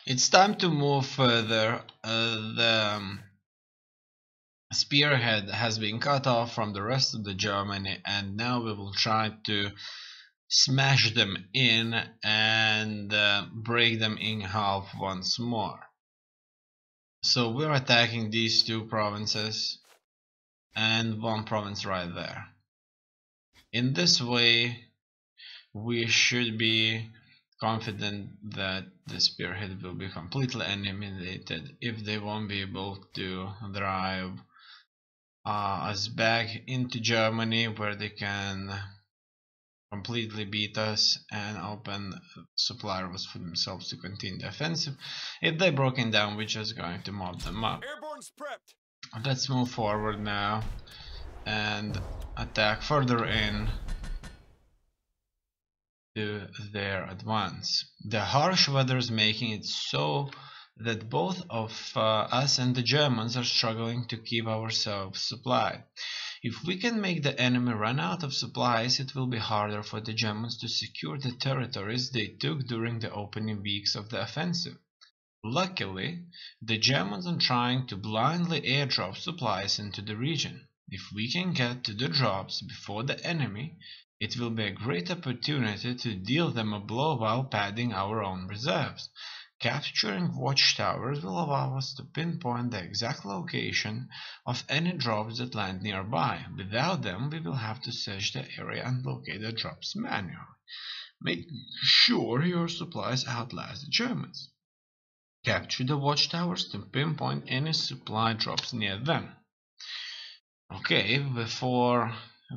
It's time to move further. The spearhead has been cut off from the rest of the Germany, and now we will try to smash them in and break them in half once more. So we're attacking these two provinces and one province right there. In this way, we should be confident that the spearhead will be completely eliminated if they won't be able to drive us back into Germany, where they can completely beat us and open supply routes for themselves to continue the offensive. If they're broken down, we're just going to mob them up. Airborne's prepped. Let's move forward now and attack further in to their advance. The harsh weather is making it so that both of us and the Germans are struggling to keep ourselves supplied. If we can make the enemy run out of supplies, it will be harder for the Germans to secure the territories they took during the opening weeks of the offensive. Luckily, the Germans are trying to blindly airdrop supplies into the region. If we can get to the drops before the enemy, it will be a great opportunity to deal them a blow while padding our own reserves. Capturing watchtowers will allow us to pinpoint the exact location of any drops that land nearby. Without them, we will have to search the area and locate the drops manually. Make sure your supplies outlast the Germans. Capture the watchtowers to pinpoint any supply drops near them. Okay, before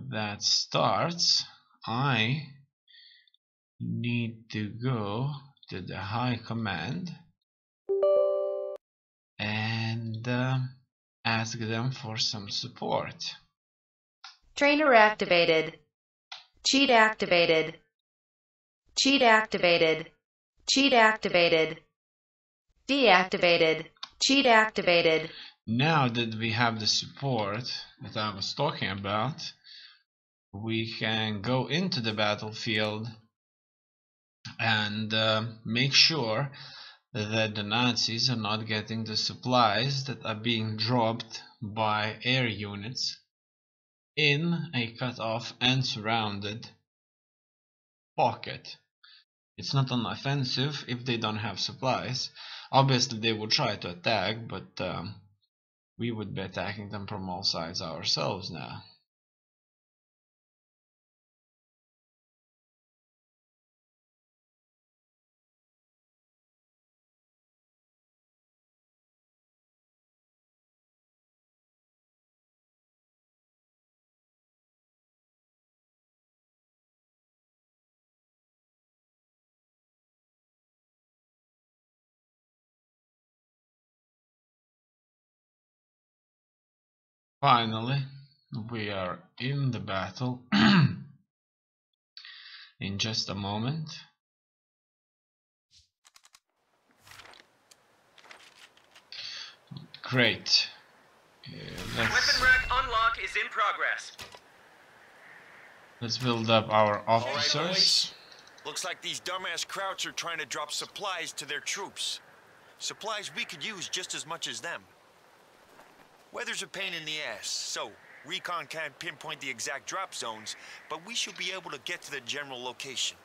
that starts, I need to go to the High Command and ask them for some support. Trainer activated. Cheat activated. Cheat activated. Cheat activated. Deactivated. Cheat activated. Now that we have the support that I was talking about, we can go into the battlefield and make sure that the Nazis are not getting the supplies that are being dropped by air units in a cut off and surrounded pocket. It's not an offensive if they don't have supplies. Obviously they would try to attack, but we would be attacking them from all sides ourselves now. Finally, we are in the battle. In just a moment. Great. Weapon rack unlock is in progress. Let's build up our officers. All right, boys. Looks like these dumbass Krauts are trying to drop supplies to their troops. Supplies we could use just as much as them. Weather's a pain in the ass, so recon can't pinpoint the exact drop zones, but we should be able to get to the general location.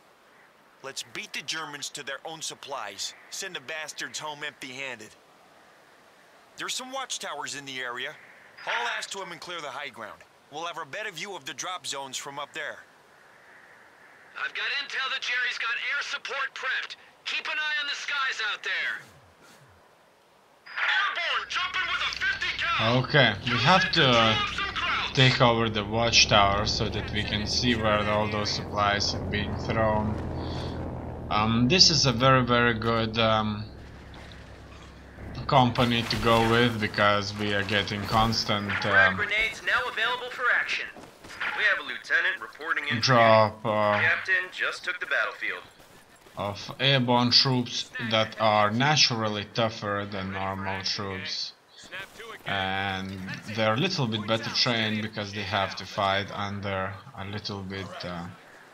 Let's beat the Germans to their own supplies. Send the bastards home empty-handed. There's some watchtowers in the area. Haul ass to them and clear the high ground. We'll have a better view of the drop zones from up there. I've got intel that Jerry's got air support prepped. Keep an eye on the skies out there. Airborne, jumping with a 50 cal. Okay, we have to take over the watchtower so that we can see where all those supplies have been thrown. This is a very good company to go with because we are getting constant grenades now available for action. We have a lieutenant reporting in. Drop Captain just took the battlefield. Of airborne troops that are naturally tougher than normal troops, and they're a little bit better trained because they have to fight under a little bit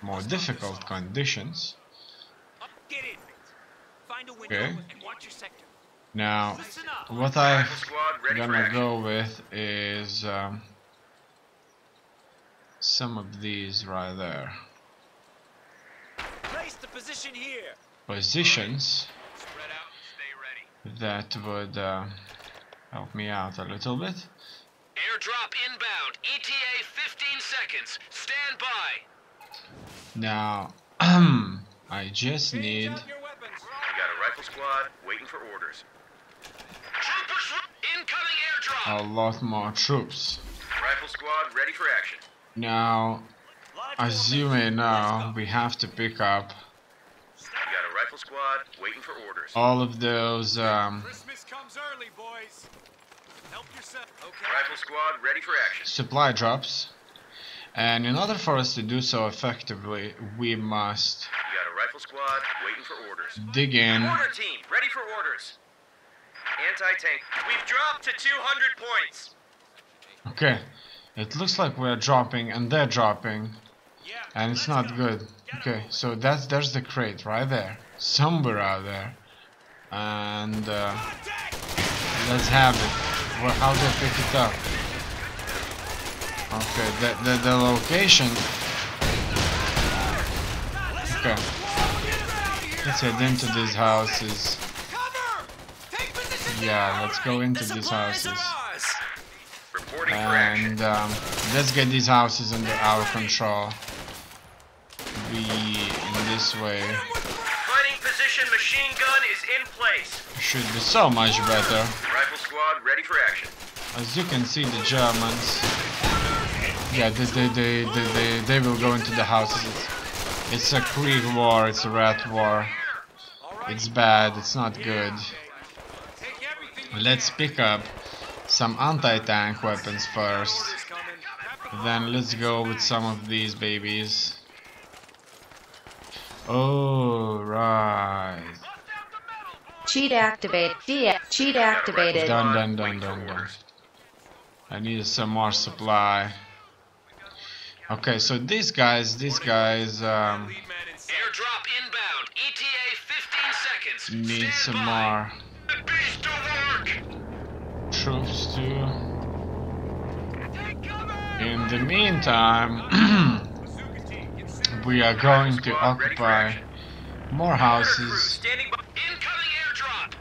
more difficult conditions. Get in. Find a window Okay. and watch your sector. Now, Listen up. what I'm Rifle squad, ready for gonna action. go with is some of these right there. Place the position here. Positions Spread out and stay ready. that would help me out a little bit. Airdrop inbound. ETA 15 seconds. Stand by. Now, I just need Change out your weapons. We got a rifle squad waiting for orders. Troopers, incoming airdrop. a lot more troops. Rifle squad ready for action. Now, as you may know, we have to pick up We got a rifle squad waiting for orders. all of those Christmas comes early, boys. Help yourself. Okay. Rifle squad ready for action. supply drops, and in order for us to do so effectively, we must We got a rifle squad waiting for orders. dig in. Order team ready for orders. Anti-tank. We've dropped to 200 points. Okay, it looks like we're dropping and they're dropping, Yeah. and it's not good. Okay, so there's the crate right there, somewhere out there, and let's have it. Well, how do I pick it up? Okay, the location. Okay, let's head into these houses. Yeah, let's go into these houses. Reporting for action. And let's get these houses under our control. In this way, Fighting position machine gun is in place. should be so much better. Rifle squad ready for action. As you can see, the Germans, yeah, they will go into the houses. It's a Krieg war, it's a rat war. It's bad, it's not good. Let's pick up some anti-tank weapons first. Then let's go with some of these babies. Oh, right. Cheat activate. Cheat activated. Done. I need some more supply. Okay, so these guys, Airdrop inbound. ETA 15 seconds. need Stand some by. more Beast to work. troops too. Take cover. In the meantime, we are going to occupy more houses, Standing by. Incoming airdrop.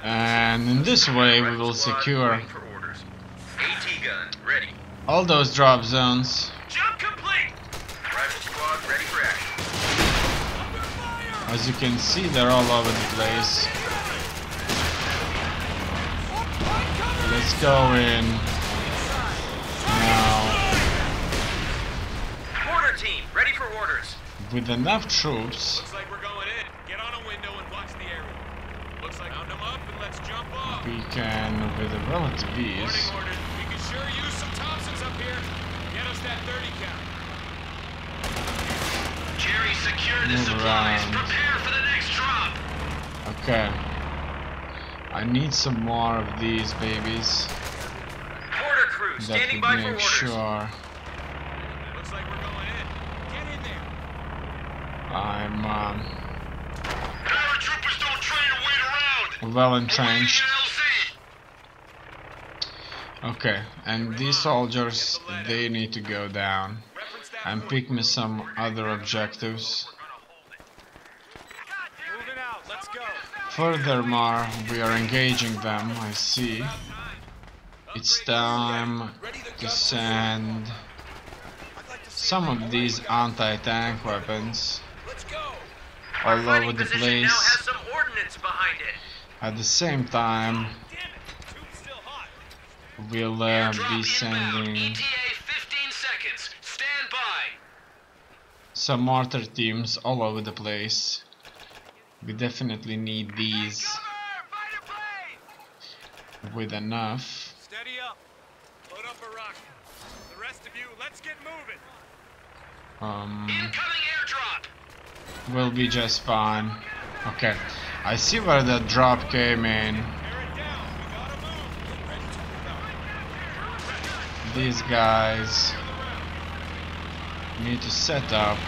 and in this way we will secure Waiting for orders. AT gun ready. all those drop zones. Jump complete. Rifle squad ready for action. As you can see, they're all over the place. Let's go in now. Order team ready for orders. With enough troops, Looks like we're going in. Get on a window and watch the area. Looks like round them up and let's jump off. we can, with a relative ease, Warning orders. We could sure use some Thompsons up here. Get us that 30 count. Jerry, secure the Move supplies. around. Prepare for the next drop. okay. I need some more of these babies. Order crew That standing would by for make orders. sure Looks like we're going in. Get in there. I'm Paratroopers don't train and wait around. well entrenched. LZ. Okay, and these soldiers, they need to go down Reference that and pick me some other objectives. Moving out. Let's go. Furthermore, we are engaging them, I see. It's time to send some of these anti-tank weapons Let's go. all Fighting over the position now place. has some ordnance behind it. At the same time, Damn it. Tube's still hot. we'll Drop be inbound. sending ETA 15 seconds. Stand by. some mortar teams all over the place. We definitely need these Fighter plane. with enough. Steady up. Load up a rocket. The rest of you, let's get moving. Incoming airdrop. We'll be just fine. Okay, I see where that drop came in. Tear it down. We gotta move. Ready to go. These guys need to set up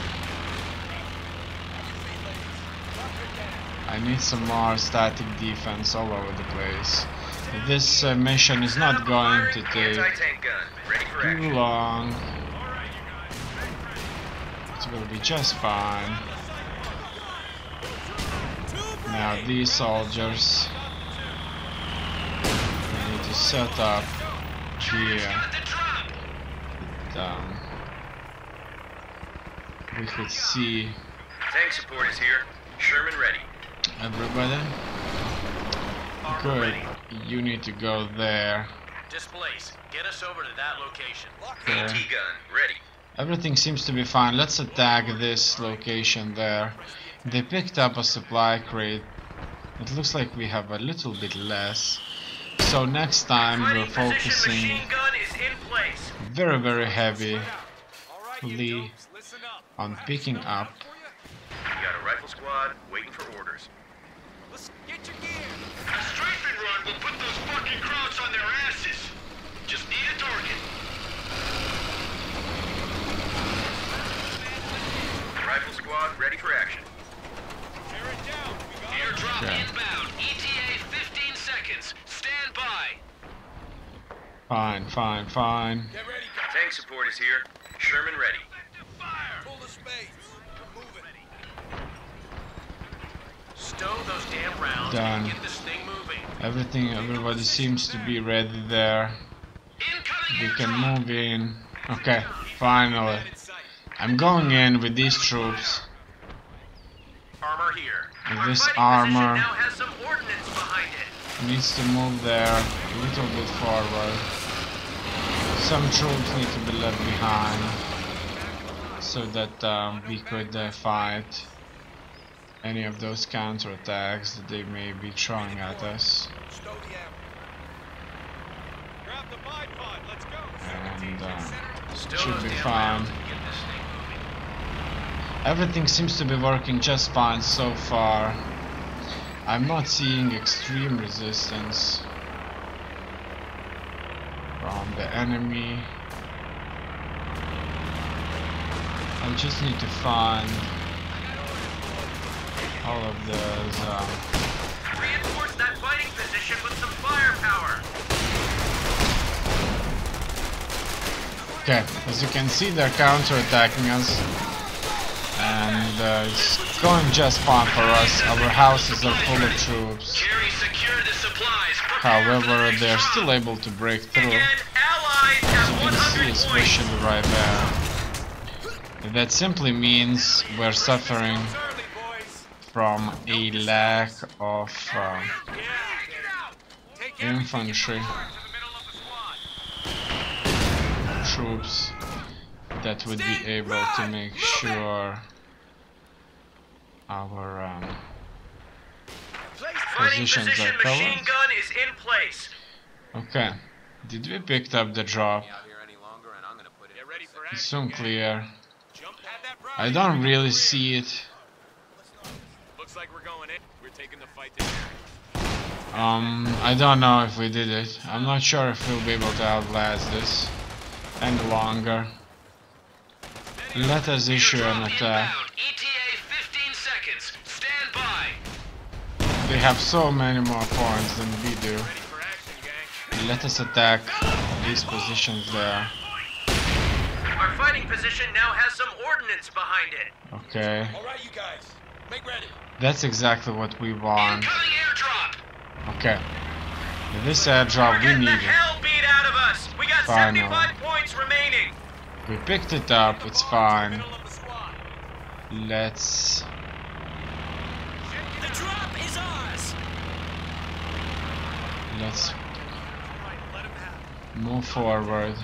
I need some more static defense all over the place. This mission is not going to take too long. It will be just fine. Now these soldiers need to set up here. We could see Tank support is here. Sherman ready. everybody. Good. You need to go there. Displace. Get us over to that location. Okay. AT gun ready. Everything seems to be fine. Let's attack this location there. They picked up a supply crate. It looks like we have a little bit less. So next time we're focusing very heavily on picking up. We got a rifle squad waiting for orders. Let's get your gear. A strafing run will put those fucking Krauts on their asses. Just need a target. Rifle squad ready for action. Tear it down. We got Airdrop Okay. inbound. ETA 15 seconds. Stand by. Fine. Get ready. Tank support is here. Sherman ready. Pull the space. We're moving. Stow those damn rounds Done. and get this thing moving. Everybody seems to be ready there. Incoming We can airdrop. move in. Okay, finally. In sight. I'm going in with these troops. Armor here. With Our this fighting armor. position now has some ordnance behind it. Needs to move there a little bit forward. Some troops need to be left behind so that we could fight any of those counterattacks that they may be throwing at us. Stow the ammo. Grab the bipod. Let's go. And Stow should those be damn fine. rounds and get this thing moving. Everything seems to be working just fine so far. I'm not seeing extreme resistance from the enemy. I just need to find all of those. Reinforce that fighting position with some firepower. Okay, as you can see, they're counterattacking us, and it's going just fine for us. Our houses are full of troops. Jerry, secure the supplies. Prepare for the However, next they're drop. still able to break through. Again, allies As have you can see, 100 points. especially right there. That simply means we're suffering Early, boys. from a lack of Take infantry to the middle of the squad. troops that would be able to make sure our Fighting positions position are machine covered. gun is in place. Okay, did we pick up the drop? Get ready for action. Soon clear. Jump at that I ride. don't really see it. Looks like we're going in. We're taking the fight to Jerry. I don't know if we did it. I'm not sure if we'll be able to outlast this any longer. Let us issue an attack. Inbound. ETA 15 seconds. Stand by. They have so many more points than we do. Ready for action, gang. Let us attack these positions there. Our fighting position now has some ordnance behind it. Okay, All right, you guys. Make ready. that's exactly what we want. Incoming airdrop. Okay, with this airdrop we We're getting the need it. hell beat out of us. We got Finally. 75 points remaining. We picked it up, it's fine. Middle of the squad. Let's The drop is ours. let's Let him have it. move forward.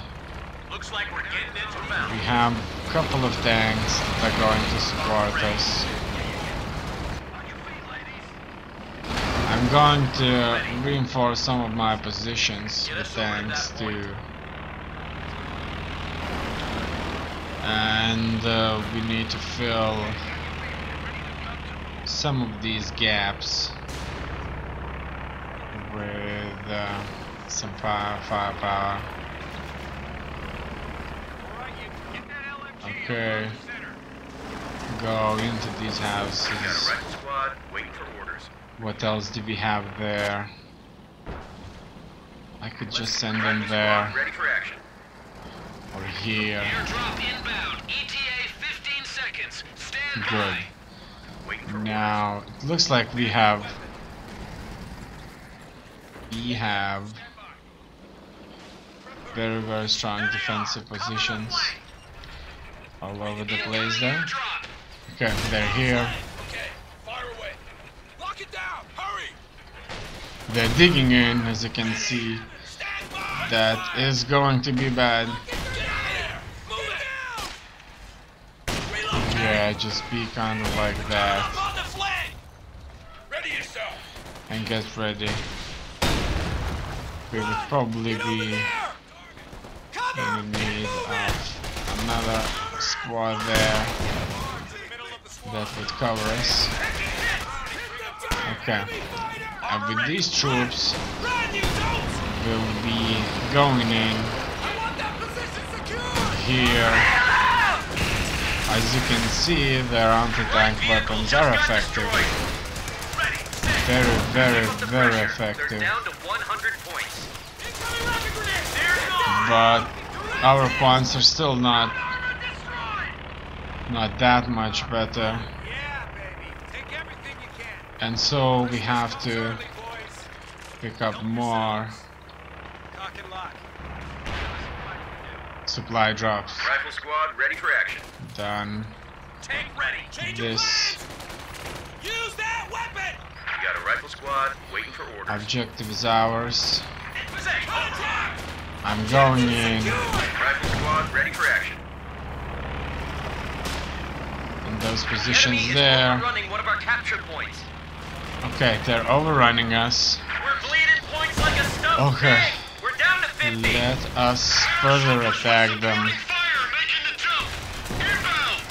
Looks like we're getting into bound. We have a couple of tanks that are going to support us. I'm going to reinforce some of my positions with tanks too. And we need to fill some of these gaps with some firepower. All right, you get that LMG Okay. in the center. Go into these Got a houses. rifle squad squad, waiting for orders. What else do we have there? I could just send them there Ready for action. or here. Airdrop inbound. ETA 15 seconds. Stand Good. by. Waiting for Now it looks like we have very strong defensive positions all over the place there. Okay, they're here. Okay, fire away. Lock it down. Hurry. They're digging in, as you can see. Stand by. That is going to be bad. Get out of there. Move it. Relocate. Yeah, just be kind of like that Up on the flank. Ready yourself. and get ready. We would probably Get over be there. Cover. in need Move of another squad there that would cover us. Okay, and with these troops Run, you don'ts. we'll be going in I want that position secure. here. As you can see, their anti-tank weapons are effective. Very effective. down to 100 points. Incoming rocket grenade. But our points are still not that much better, Yeah, baby. Take everything you can. and so we have to Early, boys. pick up more Cock and lock. supply drops Rifle squad, ready for action. than Tank ready. Change your this plans. Use that weapon. You got a rifle squad, waiting for orders. objective is ours. Contact. I'm going in Rifle squad, ready for action. those positions there. Running one of our capture points. Okay, they're overrunning us. We're bleeding points like a stump. Okay, We're down to 50. let us further attack them. Fire, making the jump. Inbound.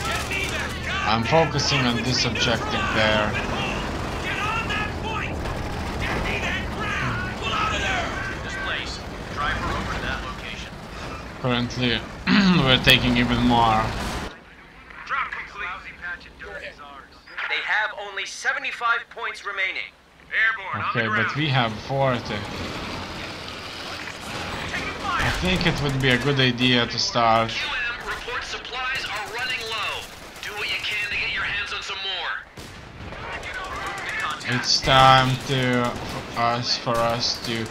Get me that gun. I'm focusing on this objective there. Get on that point. Get me that ground. Pull out of there. This place. Driver over to that location. Currently, we're taking even more. Drop complete. They have only 75 points remaining. Airborne. Okay, but we have 40. I think it would be a good idea to start. QM, report supplies are running low. Do what you can to get your hands on some more. It's time for us to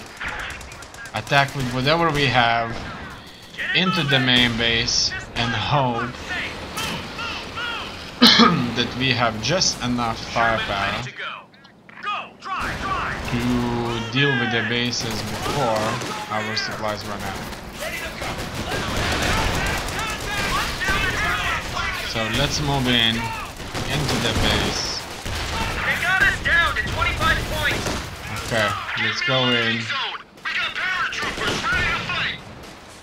attack with whatever we have into the main base and hope that we have just enough firepower to deal with the bases before our supplies run out. So let's move into the base. They got us down to 25 points. Okay, let's go in. Zone. We got paratroopers ready to fight.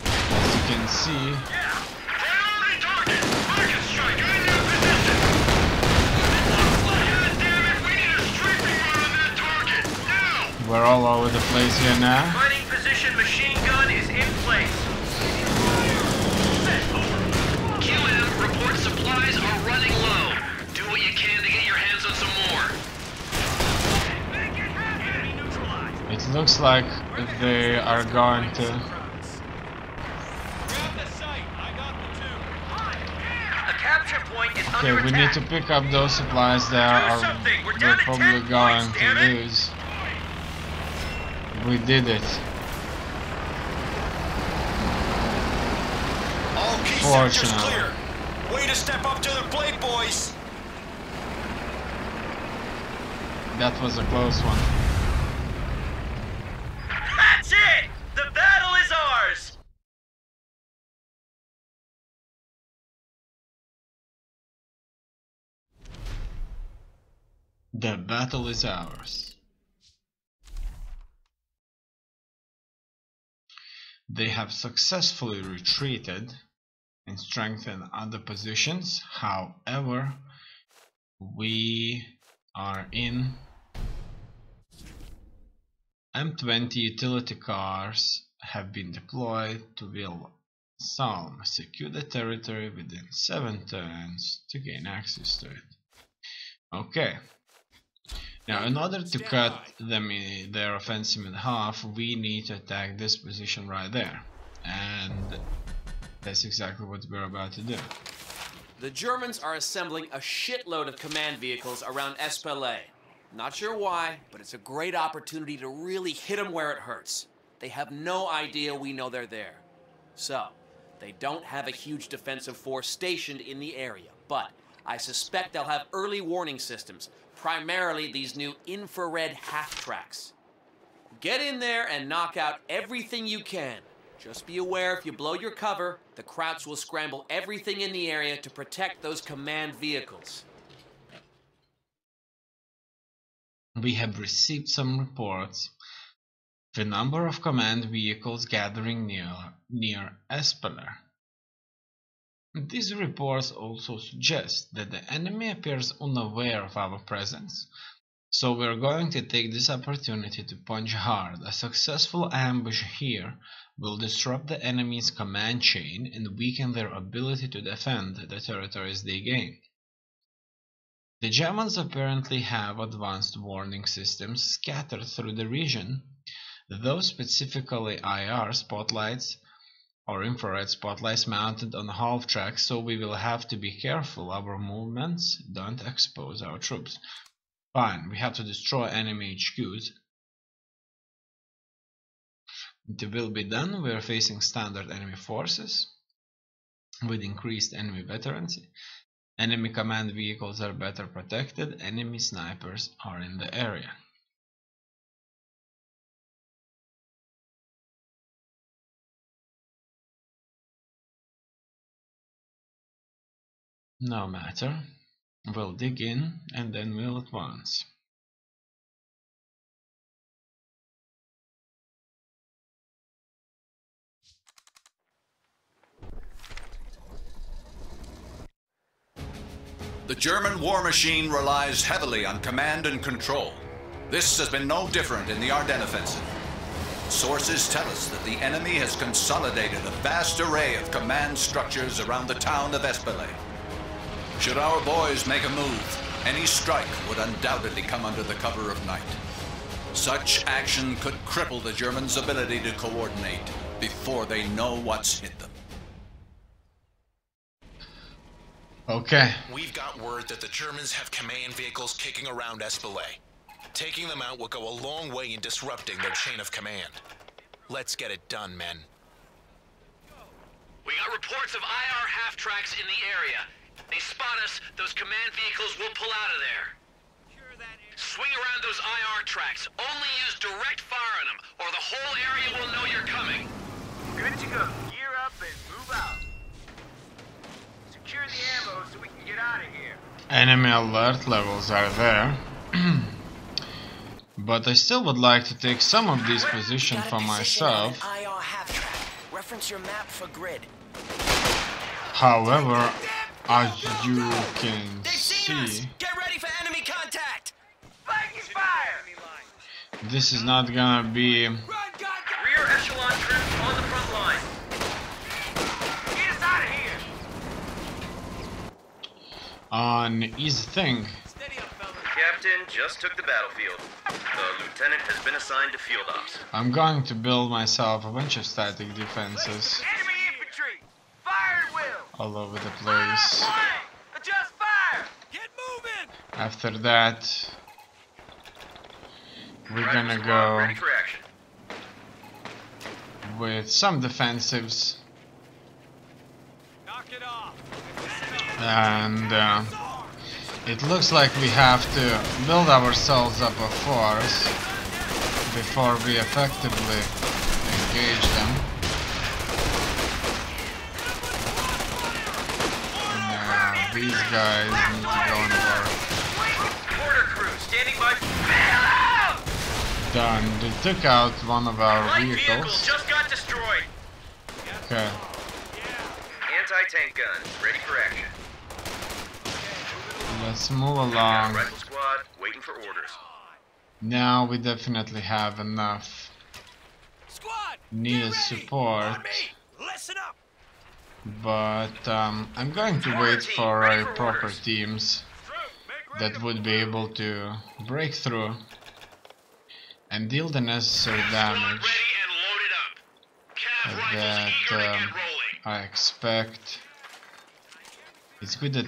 As you can see, Priority target. Rocket strike. I need position. God damn it, we need a strafing run on that target. Now. we're all over the place here now. Fighting position machine gun is in place. QM, report supplies are running low. Do what you can to get your hands on some more. It looks like they are going to. A capture point is Okay, under we attack. need to pick up those supplies there, or something. We're we're down to 10 probably going points, to damn it. lose. We did it. All key sectors Fortunately. clear. Way to step up to the plate, boys. That was a close one. That's it! The battle is ours! The battle is ours. They have successfully retreated and strengthened other positions. However, we are in M20 utility cars have been deployed to Psalm. Secure the territory within 7 turns to gain access to it. Okay. Now, in order to cut them their offensive in half, we need to attack this position right there. And that's exactly what we're about to do. The Germans are assembling a shitload of command vehicles around Espelay. Not sure why, but it's a great opportunity to really hit them where it hurts. They have no idea we know they're there. So, they don't have a huge defensive force stationed in the area, but I suspect they'll have early warning systems, primarily these new infrared half-tracks. Get in there and knock out everything you can. Just be aware if you blow your cover, the Krauts will scramble everything in the area to protect those command vehicles. We have received some reports. The number of command vehicles gathering near Espeler. These reports also suggest that the enemy appears unaware of our presence, so we're going to take this opportunity to punch hard. A successful ambush here will disrupt the enemy's command chain and weaken their ability to defend the territories they gain. The Germans apparently have advanced warning systems scattered through the region, though specifically IR spotlights or infrared spotlights mounted on half tracks, so we will have to be careful our movements don't expose our troops. Fine, we have to destroy enemy HQs. It will be done. We are facing standard enemy forces with increased enemy veterancy. Enemy command vehicles are better protected. Enemy snipers are in the area. No matter. We'll dig in and then we'll advance. The German war machine relies heavily on command and control. This has been no different in the Ardennes offensive. Sources tell us that the enemy has consolidated a vast array of command structures around the town of Espelay. Should our boys make a move, any strike would undoubtedly come under the cover of night. Such action could cripple the Germans' ability to coordinate before they know what's hit them. Okay. We've got word that the Germans have command vehicles kicking around Espelay. Taking them out will go a long way in disrupting their chain of command. Let's get it done, men. We got reports of IR half-tracks in the area. They spot us, those command vehicles will pull out of there. Swing around those IR tracks. Only use direct fire on them, or the whole area will know you're coming. Good to go. Gear up and move out. Secure the ammo so we can get out of here. Enemy alert levels are there. But I still would like to take some of these positions for myself. IR half-track. Reference your map for grid. However, as you can see, Get ready for enemy contact. Flanking fire. this is not gonna be Run, Rear echelon troops on the front line. Get us out of here. an easy thing. Captain just took the battlefield. The lieutenant has been assigned to field ops. I'm going to build myself a bunch of static defenses Enemy infantry. Fire at will. all over the place. Adjust fire. Get moving. After that, we're gonna Ready go for action. with some defensives, Knock it off. and it looks like we have to build ourselves up a force before we effectively engage them. Now, these guys need to go in work. Border crew standing by. Done. They took out one of our Light vehicle vehicles. just got destroyed. Okay. Anti-tank guns ready for action. Let's move Got a along. rifle squad waiting for orders. Now we definitely have enough Squad. needed support. Listen up. but I'm going to wait for proper teams that would be able to break through and deal the necessary damage that I expect. It's good that